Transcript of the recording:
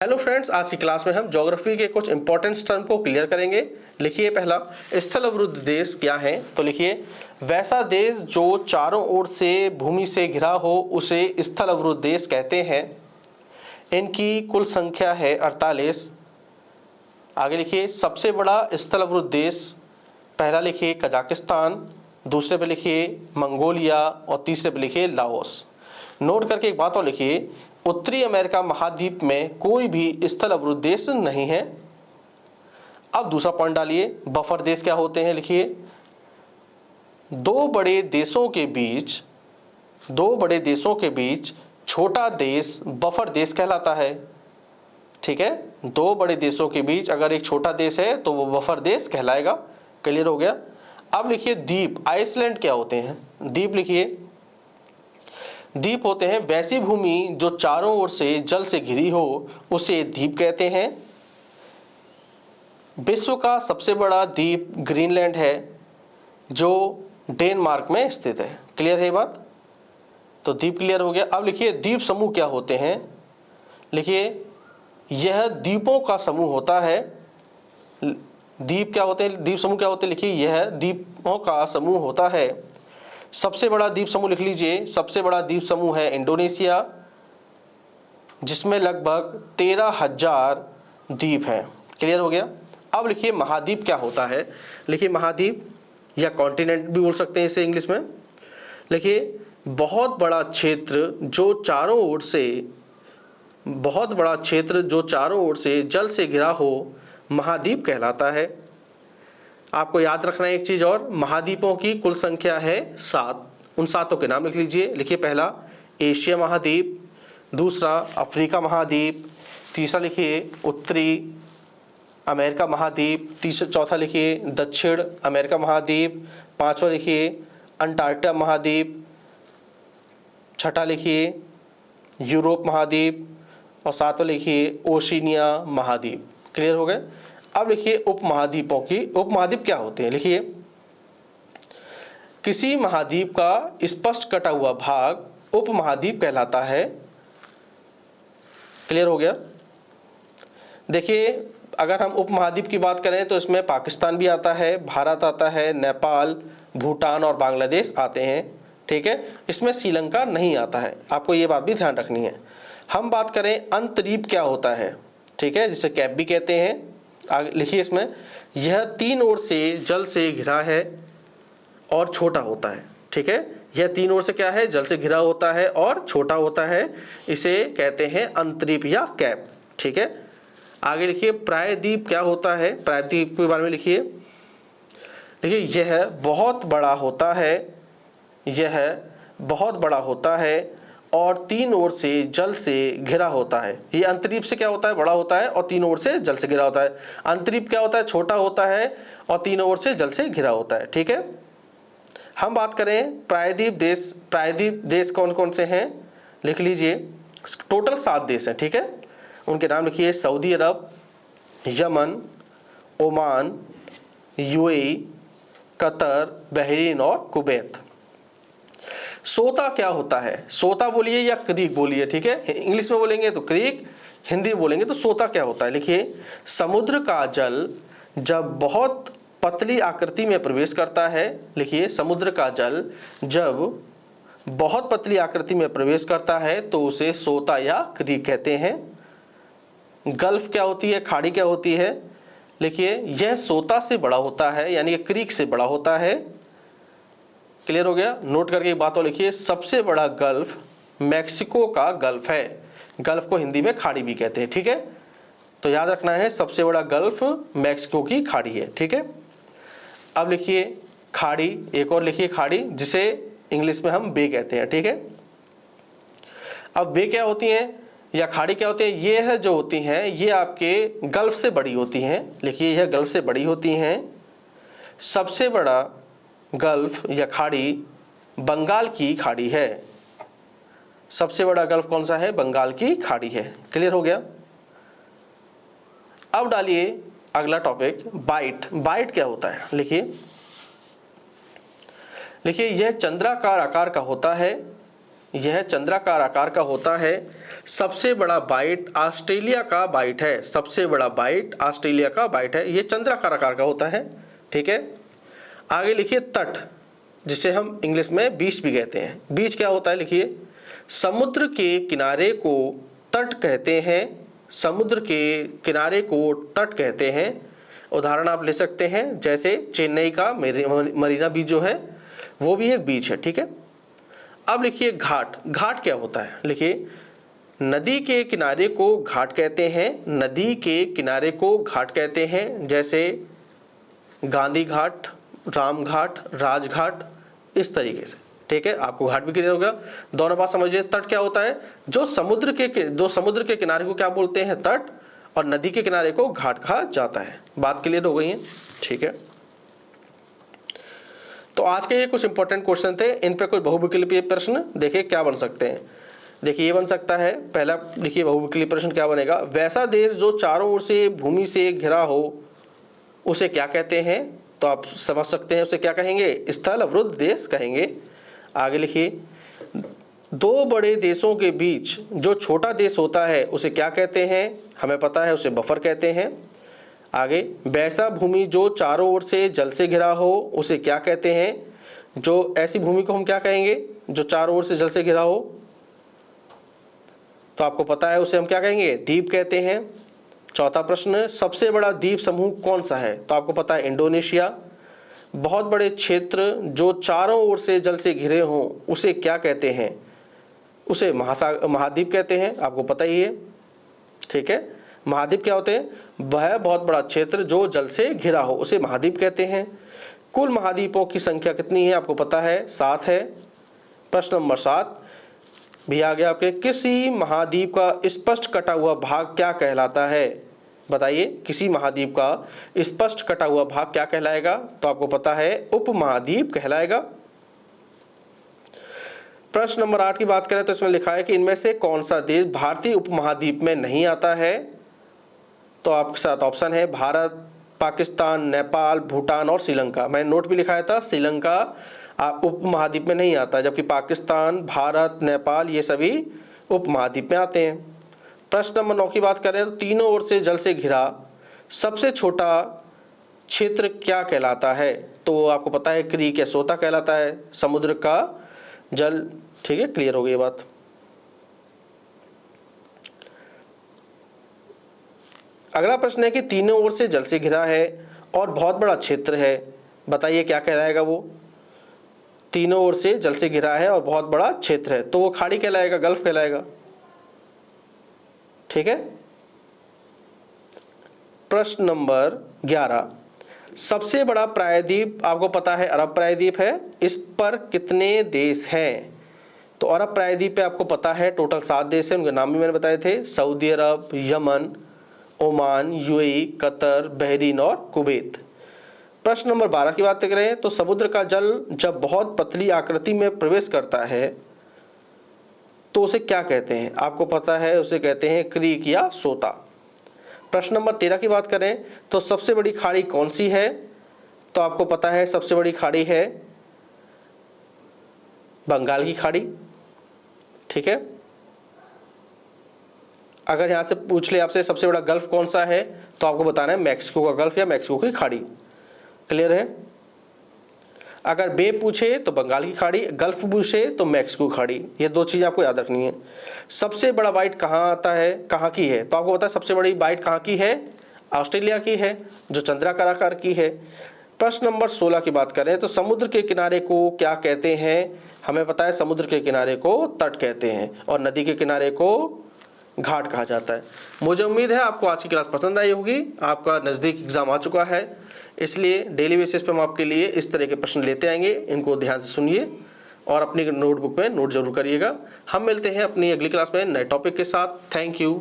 Hello friends, आज की class में हम ज्योग्राफी के कुछ इंपॉर्टेंट टर्म को क्लियर करेंगे। लिखिए पहला, स्थल अवरुद्ध देश क्या है? तो लिखिए, वैसा देश जो चारों ओर से भूमि से घिरा हो उसे स्थल अवरुद्ध देश कहते हैं। इनकी कुल संख्या है 48। आगे लिखिए, सबसे बड़ा स्थल अवरुद्ध देश, पहला लिखिए कजाकिस्तान, दूसरे पे लिखिए मंगोलिया और तीसरे पे लिखिए लाओस। नोट करके एक बात और लिखिए, उत्तरी अमेरिका महाद्वीप में कोई भी स्थल अवरुद्ध देश नहीं है। अब दूसरा पॉइंट डालिए, बफर देश क्या होते हैं? लिखिए, दो बड़े देशों के बीच छोटा देश बफर देश कहलाता है। ठीक है, दो बड़े देशों के बीच अगर एक छोटा देश है तो वो बफर देश कहलाएगा। क्लियर हो गया? अब लिखिए द्वीप, आइसलैंड क्या होते हैं? द्वीप लिखिए, द्वीप होते हैं वैसी भूमि जो चारों ओर से जल से घिरी हो उसे द्वीप कहते हैं। विश्व का सबसे बड़ा द्वीप ग्रीनलैंड है जो डेनमार्क में स्थित है। क्लियर है ये बात? तो द्वीप क्लियर हो गया। अब लिखिए द्वीप समूह क्या होते हैं? लिखिए, यह द्वीपों का समूह होता है। द्वीप क्या होते हैं? द्वीप समूह क्या होते हैं? लिखिए, यह द्वीपों का समूह होता है। सबसे बड़ा द्वीप समूह लिख लीजिए, सबसे बड़ा द्वीप समूह है इंडोनेशिया, जिसमें लगभग 13,000 द्वीप हैं। क्लियर हो गया? अब लिखिए महाद्वीप क्या होता है? लिखिए, महाद्वीप या कॉन्टिनेंट भी बोल सकते हैं इसे इंग्लिश में। लिखिए, बहुत बड़ा क्षेत्र जो चारों ओर से जल से घिरा हो महाद्वीप कहलाता है। आपको याद रखना है एक चीज और, महाद्वीपों की कुल संख्या है 7। उन 7 के नाम लिख लीजिए। लिखिए, पहला एशिया महाद्वीप, दूसरा अफ्रीका महाद्वीप, तीसरा लिखिए उत्तरी अमेरिका महाद्वीप, चौथा लिखिए दक्षिण अमेरिका महाद्वीप, पांचवा लिखिए अंटार्कटिका महाद्वीप, छठा लिखिए यूरोप महाद्वीप और सातवां लिखिए ओशिनिया महाद्वीप। क्लियर हो गए? अब लिखिए उपमहाद्वीप क्या होते हैं? लिखिए, किसी महाद्वीप का स्पष्ट कटा हुआ भाग उपमहाद्वीप कहलाता है। क्लियर हो गया? देखिए, अगर हम उपमहाद्वीप की बात करें तो इसमें पाकिस्तान भी आता है, भारत आता है, नेपाल, भूटान और बांग्लादेश आते हैं। ठीक है, इसमें श्रीलंका नहीं आता है। आपको ये बात भी ध्यान रखनी है। हम बात करें अंतर्द्वीप क्या होता है? ठीक है, जिसे कैप भी कहते हैं। आगे लिखिए, इसमें यह 3 ओर से जल से घिरा है और छोटा होता है। ठीक है, यह 3 ओर से क्या है? जल से घिरा होता है और छोटा होता है। इसे कहते हैं अंतर्द्वीप या कैप। ठीक है, आगे लिखिए प्रायद्वीप क्या होता है? प्रायद्वीप के बारे में लिखिए। देखिए, यह बहुत बड़ा होता है और 3 ओर से जल से घिरा होता है। ये अंतर्द्वीप से क्या होता है? बड़ा होता है और 3 ओर से जल से घिरा होता है। अंतर्द्वीप क्या होता है? छोटा होता है और 3 ओर से जल से घिरा होता है। ठीक है, हम बात करें प्रायद्वीप देश कौन कौन से हैं? लिख लीजिए, टोटल 7 देश हैं। ठीक है, उनके नाम लिखिए, Saudi Arab, Yemen, Oman, UAE, Qatar, Bahrain और कुवैत। सोता क्या होता है? सोता बोलिए या क्रीक बोलिए। ठीक है, इंग्लिश में बोलेंगे तो क्रीक, हिंदी में बोलेंगे तो सोता क्या होता है? लिखिए, समुद्र का जल जब बहुत पतली आकृति में प्रवेश करता है। लिखिए, समुद्र का जल जब बहुत पतली आकृति में प्रवेश करता है तो उसे सोता या क्रीक कहते हैं। गल्फ क्या होती है? खाड़ी क्या होती है? लिखिए, यह सोता से बड़ा होता है, यानी कि क्रीक से बड़ा होता है। क्लियर हो गया? नोट करके एक बात और लिखिए, सबसे बड़ा गल्फ मैक्सिको का गल्फ है। गल्फ को हिंदी में खाड़ी भी कहते हैं। ठीक है, तो याद रखना है, सबसे बड़ा गल्फ मैक्सिको की खाड़ी है। ठीक है, अब लिखिए खाड़ी, एक और लिखिए खाड़ी, जिसे इंग्लिश में हम बे कहते हैं। ठीक है, अब बे क्या होती हैं या खाड़ी क्या होती है? ये है जो होती हैं, ये आपके गल्फ से बड़ी होती हैं। लिखिए, यह गल्फ से बड़ी होती हैं। सबसे बड़ा गल्फ या खाड़ी बंगाल की खाड़ी है। सबसे बड़ा गल्फ कौन सा है? बंगाल की खाड़ी है। क्लियर हो गया? अब डालिए अगला टॉपिक, बाइट क्या होता है? लिखिए, यह चंद्राकार आकार का होता है। यह चंद्राकार आकार का होता है। सबसे बड़ा बाइट ऑस्ट्रेलिया का बाइट है। सबसे बड़ा बाइट ऑस्ट्रेलिया का बाइट है। यह चंद्राकार आकार का होता है। ठीक है, आगे लिखिए तट, जिसे हम इंग्लिश में बीच भी कहते हैं। बीच क्या होता है, लिखिए समुद्र के किनारे को तट कहते हैं। समुद्र के किनारे को तट कहते हैं। उदाहरण आप ले सकते हैं, जैसे चेन्नई का मरीना बीच जो है वो भी एक बीच है। ठीक है, अब लिखिए घाट। घाट क्या होता है, लिखिए नदी के किनारे को घाट कहते हैं। नदी के किनारे को घाट कहते हैं, जैसे गांधी घाट, राम घाट, राजघाट, इस तरीके से। ठीक है, आपको घाट भी क्लियर हो गया। दोनों बात समझिए। तट क्या होता है, जो समुद्र के किनारे को क्या बोलते हैं, तट, और नदी के किनारे को घाट कहा जाता है। बात क्लियर हो गई है। ठीक है, तो आज के ये कुछ इंपॉर्टेंट क्वेश्चन थे। इन पे कुछ बहुविकल्पीय प्रश्न देखिए क्या बन सकते हैं। देखिए ये बन सकता है, पहला लिखिए बहुविकल्पीय प्रश्न क्या बनेगा, वैसा देश जो चारों ओर से भूमि से घिरा हो उसे क्या कहते हैं। तो आप समझ सकते हैं उसे क्या कहेंगे, स्थल अवरुद्ध देश कहेंगे। आगे लिखिए दो बड़े देशों के बीच जो छोटा देश होता है उसे क्या कहते हैं, हमें पता है उसे बफर कहते हैं। आगे वैसा भूमि जो चारों ओर से जल से घिरा हो उसे क्या कहते हैं। जो ऐसी भूमि को हम क्या कहेंगे, जो चारों ओर से जल से घिरा हो, तो आपको पता है उसे हम क्या कहेंगे, द्वीप कहते हैं। चौथा प्रश्न, सबसे बड़ा द्वीप समूह कौन सा है, तो आपको पता है इंडोनेशिया। बहुत बड़े क्षेत्र जो चारों ओर से जल से घिरे हों उसे क्या कहते हैं, उसे महाद्वीप कहते हैं, आपको पता ही है। ठीक है, महाद्वीप क्या होते हैं, वह बहुत बड़ा क्षेत्र जो जल से घिरा हो उसे महाद्वीप कहते हैं। कुल महाद्वीपों की संख्या कितनी है, आपको पता है 7 है। प्रश्न नंबर 7 भी आ गया आपके, किसी महाद्वीप का स्पष्ट कटा हुआ भाग क्या कहलाता है, बताइए किसी महाद्वीप का स्पष्ट कटा हुआ भाग क्या कहलाएगा, तो आपको पता है उपमहाद्वीप कहलाएगा। प्रश्न नंबर 8 की बात करें तो इसमें लिखा है कि इनमें से कौन सा देश भारतीय उपमहाद्वीप में नहीं आता है, तो आपके साथ ऑप्शन है भारत, पाकिस्तान, नेपाल, भूटान और श्रीलंका। मैंने नोट भी लिखाया था श्रीलंका उपमहाद्वीप में नहीं आता, जबकि पाकिस्तान, भारत, नेपाल ये सभी उपमहाद्वीप में आते हैं। प्रश्न नंबर 9 की बात करें तो तीनों ओर से जल से घिरा सबसे छोटा क्षेत्र क्या कहलाता है, तो आपको पता है क्रीक या सोता कहलाता है, समुद्र का जल। ठीक है, क्लियर हो गई बात। अगला प्रश्न है कि तीनों ओर से जल से घिरा है और बहुत बड़ा क्षेत्र है, बताइए क्या कहलाएगा वो। तीनों ओर से जल से घिरा है और बहुत बड़ा क्षेत्र है, तो वो खाड़ी कहलाएगा, गल्फ कहलाएगा। ठीक है, प्रश्न नंबर 11, सबसे बड़ा प्रायद्वीप आपको पता है अरब प्रायद्वीप है, इस पर कितने देश हैं, तो अरब प्रायद्वीप पे आपको पता है टोटल 7 देश हैं, उनके नाम भी मैंने बताए थे, Saudi Arab, Yemen, Oman, UAE, Qatar, Bahrain और कुवैत। प्रश्न नंबर 12 की बात करें तो समुद्र का जल जब बहुत पतली आकृति में प्रवेश करता है तो उसे क्या कहते हैं, आपको पता है उसे कहते हैं क्रीक या सोता। प्रश्न नंबर 13 की बात करें तो सबसे बड़ी खाड़ी कौन सी है, तो आपको पता है सबसे बड़ी खाड़ी है बंगाल की खाड़ी। ठीक है, अगर यहां से पूछ ले आपसे सबसे बड़ा गल्फ कौन सा है, तो आपको बताना है मैक्सिको का गल्फ या मैक्सिको की खाड़ी। क्लियर है, अगर बे पूछे तो बंगाल की खाड़ी, गल्फ पूछे तो मैक्सिको खाड़ी, ये 2 चीज़ आपको याद रखनी है। सबसे बड़ा बाइट कहाँ आता है, कहाँ की है, तो आपको पता है सबसे बड़ी बाइट कहाँ की है, ऑस्ट्रेलिया की है, जो चंद्राकार आकार की है। प्रश्न नंबर 16 की बात करें तो समुद्र के किनारे को क्या कहते हैं, हमें पता है समुद्र के किनारे को तट कहते हैं और नदी के किनारे को घाट कहा जाता है। मुझे उम्मीद है आपको आज की क्लास पसंद आई होगी। आपका नज़दीक एग्जाम आ चुका है, इसलिए डेली बेसिस पे हम आपके लिए इस तरह के प्रश्न लेते आएंगे, इनको ध्यान से सुनिए और अपनी नोटबुक में नोट जरूर करिएगा। हम मिलते हैं अपनी अगली क्लास में नए टॉपिक के साथ। Thank you.